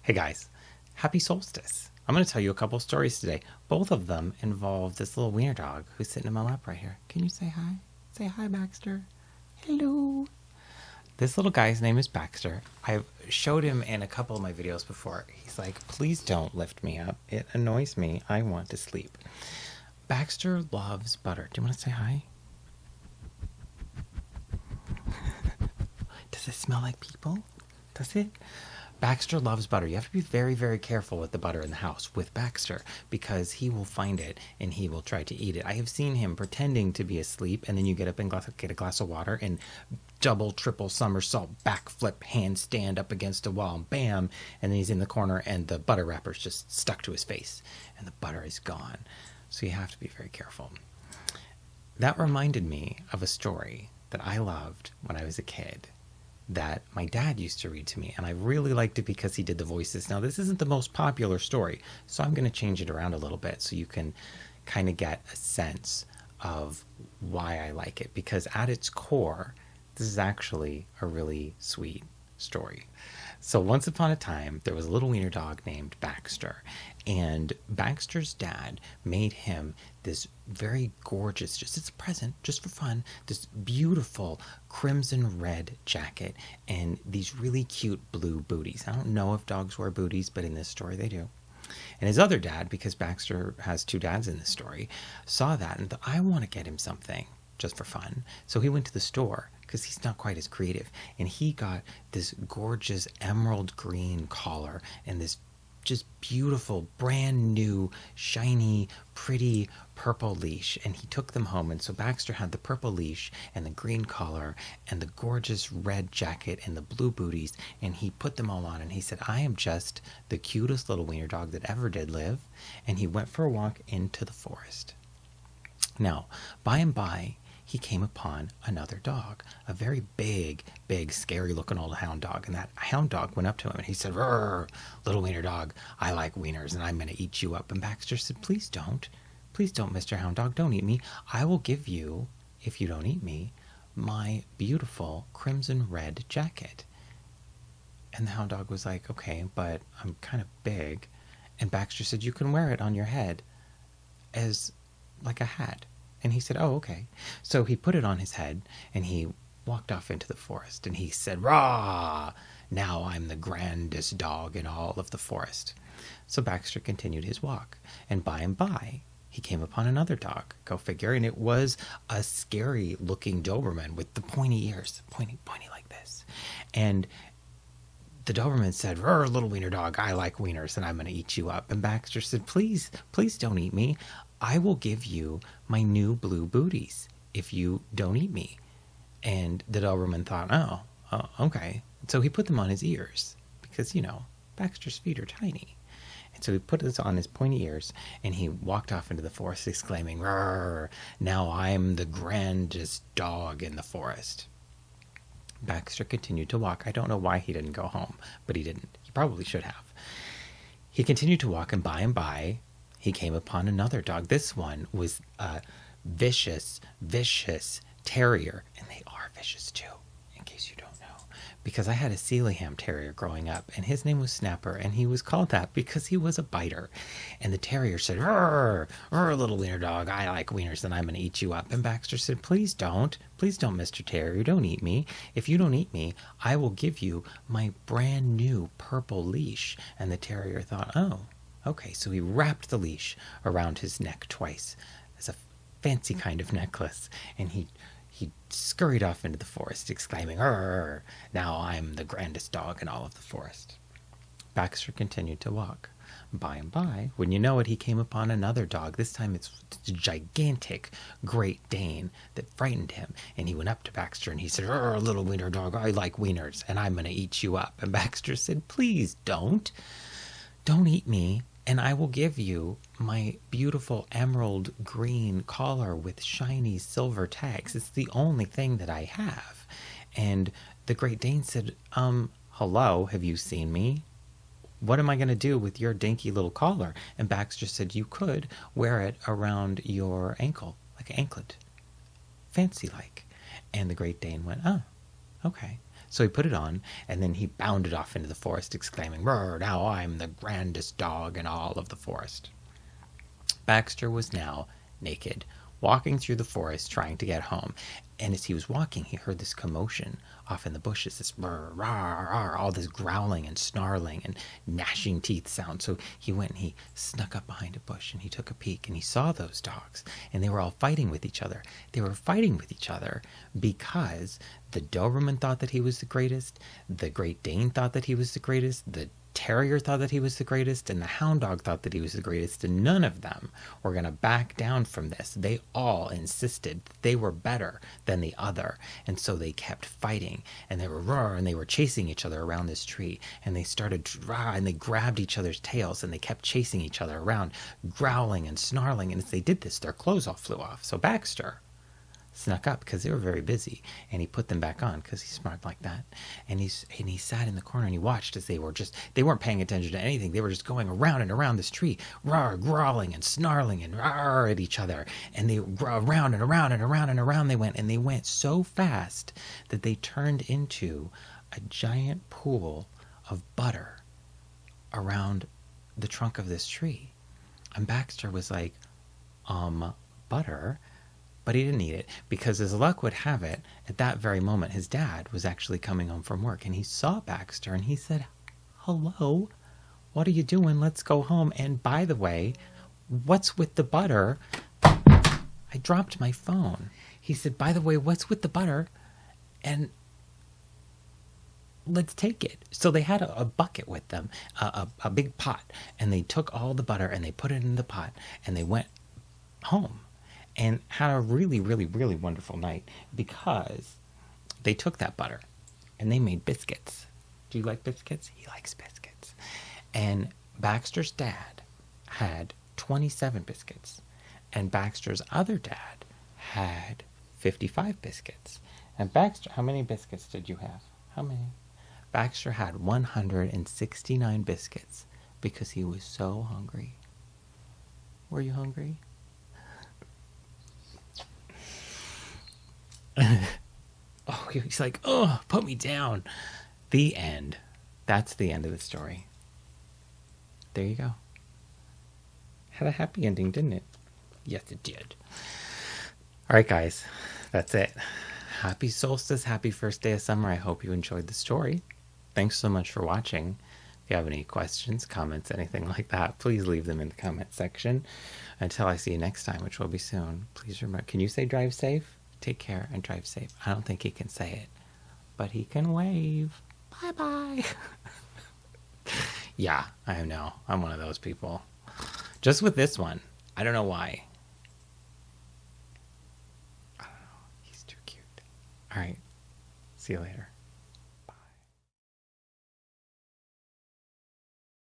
Hey guys, happy Solstice. I'm going to tell you a couple stories today. Both of them involve this little wiener dog who's sitting in my lap right here. Can you say hi? Say hi, Baxter. Hello. This little guy's name is Baxter. I've showed him in a couple of my videos before. He's like, please don't lift me up. It annoys me. I want to sleep. Baxter loves butter. Do you want to say hi? Does it smell like people? Does it? Baxter loves butter. You have to be very, very careful with the butter in the house with Baxter because he will find it and he will try to eat it. I have seen him pretending to be asleep, and then you get up and get a glass of water and double, triple somersault, backflip, handstand up against a wall, and bam, and then he's in the corner and the butter wrapper's just stuck to his face and the butter is gone. So you have to be very careful. That reminded me of a story that I loved when I was a kid that my dad used to read to me, and I really liked it because he did the voices. Now, this isn't the most popular story, so I'm going to change it around a little bit so you can kind of get a sense of why I like it, because at its core, this is actually a really sweet story. So once upon a time, there was a little wiener dog named Baxter, and Baxter's dad made him this very gorgeous, just as a present, just for fun, this beautiful crimson red jacket and these really cute blue booties. I don't know if dogs wear booties, but in this story they do. And his other dad, because Baxter has two dads in this story, saw that and thought, I want to get him something just for fun. So he went to the store, because he's not quite as creative, and he got this gorgeous emerald green collar and this just beautiful, brand new, shiny, pretty purple leash, and he took them home. And so Baxter had the purple leash and the green collar and the gorgeous red jacket and the blue booties, and he put them all on, and he said, I am just the cutest little wiener dog that ever did live. And he went for a walk into the forest. Now, by and by, he came upon another dog, a very big, scary-looking old hound dog. And that hound dog went up to him and he said, "Rrr, little wiener dog, I like wieners and I'm going to eat you up." And Baxter said, please don't, Mr. Hound Dog, don't eat me. I will give you, if you don't eat me, my beautiful crimson red jacket. And the hound dog was like, okay, but I'm kind of big. And Baxter said, you can wear it on your head as like a hat. And he said, oh, okay. So he put it on his head and he walked off into the forest and he said, "Rah! Now I'm the grandest dog in all of the forest." So Baxter continued his walk, and by, he came upon another dog. Go figure. And it was a scary looking Doberman with the pointy ears, pointy like this. And the Doberman said, "Rrr, little wiener dog, I like wieners and I'm going to eat you up." And Baxter said, please don't eat me. I will give you my new blue booties if you don't eat me. And the Doberman thought, oh, okay. So he put them on his ears because, Baxter's feet are tiny. And so he put this on his pointy ears and he walked off into the forest exclaiming, "Rrr, now I'm the grandest dog in the forest." Baxter continued to walk. I don't know why he didn't go home, but he didn't. He probably should have. He continued to walk, and by, he came upon another dog. This one was a vicious terrier, and they are vicious too, in case you don't know, because I had a Sealyham terrier growing up, and his name was Snapper, and he was called that because he was a biter. And the terrier said, "Rrr, little wiener dog, I like wieners and I'm going to eat you up." And Baxter said, please don't, Mr. Terrier, don't eat me. If you don't eat me, I will give you my brand new purple leash. And the terrier thought, oh, okay. So he wrapped the leash around his neck twice as a fancy kind of necklace, and he scurried off into the forest exclaiming, "Rrr, now I'm the grandest dog in all of the forest." Baxter continued to walk. By and by, wouldn't you know it, he came upon another dog. This time it's a gigantic Great Dane that frightened him. And he went up to Baxter and he said, "Rrr, little wiener dog, I like wieners and I'm going to eat you up." And Baxter said, please don't eat me. And I will give you my beautiful emerald green collar with shiny silver tags. It's the only thing that I have. And the Great Dane said, hello, have you seen me? What am I going to do with your dinky little collar? And Baxter said, you could wear it around your ankle, like an anklet. Fancy like. And the Great Dane went, oh, okay. So he put it on, and then he bounded off into the forest, exclaiming, "Roar, now I'm the grandest dog in all of the forest." Baxter was now naked, walking through the forest trying to get home. And as he was walking, he heard this commotion off in the bushes, this brr, rawr, rawr, all this growling and snarling and gnashing teeth sound. So he went and he snuck up behind a bush and he took a peek and he saw those dogs, and they were all fighting with each other. They were fighting with each other because the Doberman thought that he was the greatest, the Great Dane thought that he was the greatest, the Terrier thought that he was the greatest, and the Hound Dog thought that he was the greatest, and none of them were going to back down from this. They all insisted that they were better than the other, and so they kept fighting, and they were roar, and they were chasing each other around this tree, and they started rah, and they grabbed each other's tails, and they kept chasing each other around, growling and snarling, and as they did this, their clothes all flew off. So Baxter snuck up because they were very busy, and he put them back on because he's smart like that. And he sat in the corner and he watched as they weren't paying attention to anything. They were just going around and around this tree, rawr, growling and snarling and rawr at each other. And they around and around and around and around they went, and they went so fast that they turned into a giant pool of butter around the trunk of this tree. And Baxter was like, butter? But he didn't eat it because, as luck would have it, at that very moment, his dad was actually coming home from work, and he saw Baxter and he said, "Hello, what are you doing? Let's go home. And by the way, what's with the butter?" I dropped my phone. He said, "By the way, what's with the butter? And let's take it." So they had a bucket with them, a big pot, and they took all the butter and they put it in the pot, and they went home and had a really, really, really wonderful night because they took that butter and they made biscuits. Do you like biscuits? He likes biscuits. And Baxter's dad had 27 biscuits, and Baxter's other dad had 55 biscuits. And Baxter, how many biscuits did you have? How many? Baxter had 169 biscuits because he was so hungry. Were you hungry? Oh, he's like, "Oh, put me down." The end. That's the end of the story. There you go. Had a happy ending, didn't it? Yes, it did. All right, guys. That's it. Happy solstice. Happy first day of summer. I hope you enjoyed the story. Thanks so much for watching. If you have any questions, comments, anything like that, please leave them in the comment section. Until I see you next time, which will be soon, please remember, can you say drive safe? Take care and drive safe. I don't think he can say it, but he can wave. Bye-bye. Yeah, I know. I'm one of those people. Just with this one. I don't know why. I don't know. He's too cute. All right. See you later.